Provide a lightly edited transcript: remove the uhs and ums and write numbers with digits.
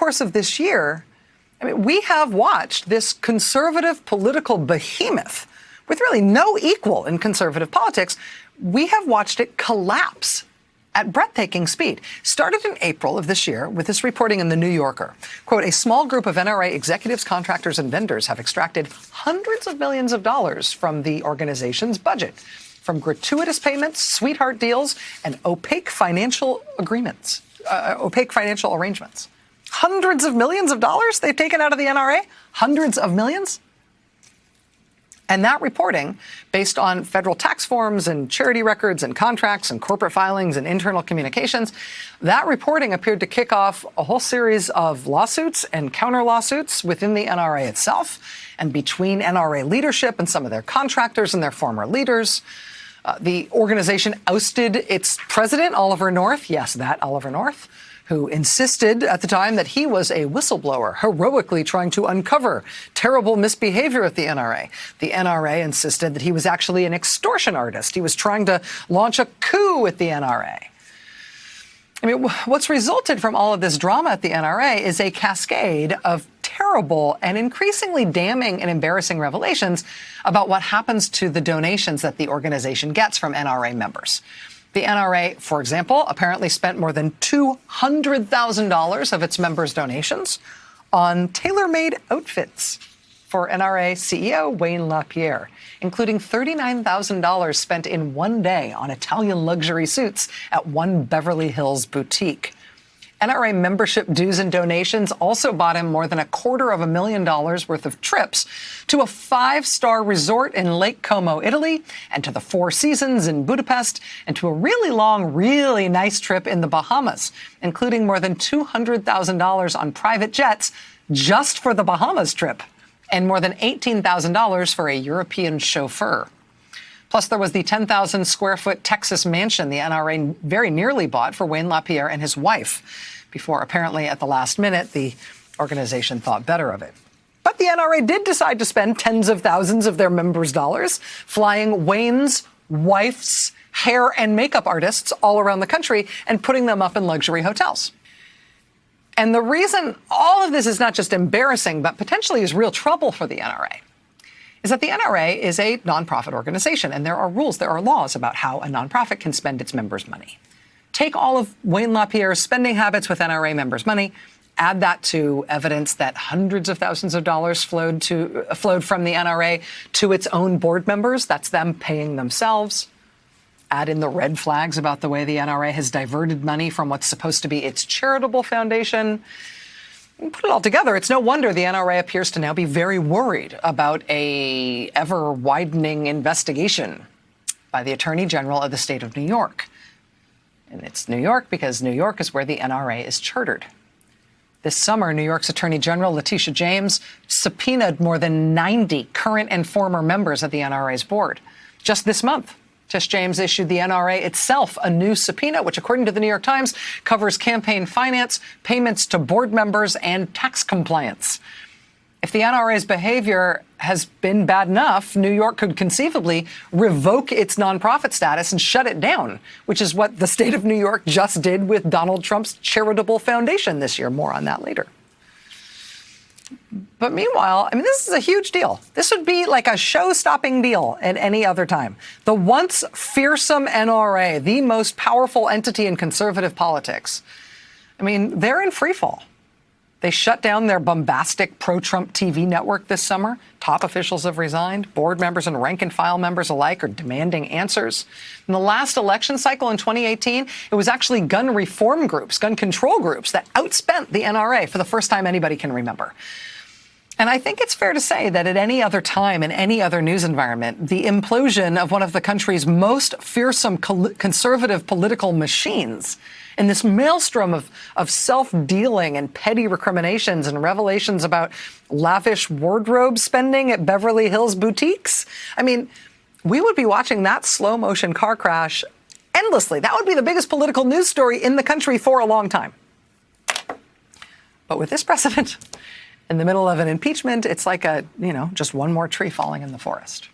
course of this year, I mean, we have watched this conservative political behemoth with really no equal in conservative politics. We have watched it collapse at breathtaking speed. Started in April of this year with this reporting in The New Yorker. Quote, a small group of NRA executives, contractors, and vendors have extracted hundreds of millions of dollars from the organization's budget, from gratuitous payments, sweetheart deals, and opaque financial arrangements. Hundreds of millions of dollars they've taken out of the NRA? Hundreds of millions? And that reporting, based on federal tax forms and charity records and contracts and corporate filings and internal communications, that reporting appeared to kick off a whole series of lawsuits and counter lawsuits within the NRA itself and between NRA leadership and some of their contractors and their former leaders. The organization ousted its president, Oliver North. Yes, that Oliver North, who insisted at the time that he was a whistleblower, heroically trying to uncover terrible misbehavior at the NRA. The NRA insisted that he was actually an extortion artist. He was trying to launch a coup at the NRA. I mean, what's resulted from all of this drama at the NRA is a cascade of terrible and increasingly damning and embarrassing revelations about what happens to the donations that the organization gets from NRA members. The NRA, for example, apparently spent more than $200,000 of its members' donations on tailor-made outfits for NRA CEO Wayne LaPierre, including $39,000 spent in one day on Italian luxury suits at one Beverly Hills boutique. NRA membership dues and donations also bought him more than $250,000 worth of trips to a 5-star resort in Lake Como, Italy, and to the Four Seasons in Budapest, and to a really long, really nice trip in the Bahamas, including more than $200,000 on private jets just for the Bahamas trip, and more than $18,000 for a European chauffeur. Plus, there was the 10,000-square-foot Texas mansion the NRA very nearly bought for Wayne LaPierre and his wife, before apparently at the last minute the organization thought better of it. But the NRA did decide to spend tens of thousands of their members' dollars flying Wayne's wife's hair and makeup artists all around the country and putting them up in luxury hotels. And the reason all of this is not just embarrassing, but potentially is real trouble for the NRA, is that the NRA is a nonprofit organization, and there are rules, there are laws about how a nonprofit can spend its members' money. Take all of Wayne LaPierre's spending habits with NRA members' money, add that to evidence that hundreds of thousands of dollars flowed from the NRA to its own board members. That's them paying themselves. Add in the red flags about the way the NRA has diverted money from what's supposed to be its charitable foundation. Put it all together, it's no wonder the NRA appears to now be very worried about a ever-widening investigation by the Attorney General of the state of New York. And it's New York because New York is where the NRA is chartered. This summer, New York's Attorney General Letitia James subpoenaed more than 90 current and former members of the NRA's board. Just this month, Tish James issued the NRA itself a new subpoena, which, according to the New York Times, covers campaign finance, payments to board members, and tax compliance. If the NRA's behavior has been bad enough, New York could conceivably revoke its nonprofit status and shut it down, which is what the state of New York just did with Donald Trump's charitable foundation this year. More on that later. But meanwhile, I mean, this is a huge deal. This would be like a show-stopping deal at any other time. The once fearsome NRA, the most powerful entity in conservative politics, I mean, they're in free fall. They shut down their bombastic pro-Trump TV network this summer. Top officials have resigned. Board members and rank-and-file members alike are demanding answers. In the last election cycle in 2018, it was actually gun reform groups, gun control groups, that outspent the NRA for the first time anybody can remember. And I think it's fair to say that at any other time, in any other news environment, the implosion of one of the country's most fearsome conservative political machines in this maelstrom of self-dealing and petty recriminations and revelations about lavish wardrobe spending at Beverly Hills boutiques, I mean, we would be watching that slow-motion car crash endlessly. That would be the biggest political news story in the country for a long time. But with this precedent, in the middle of an impeachment, it's like just one more tree falling in the forest.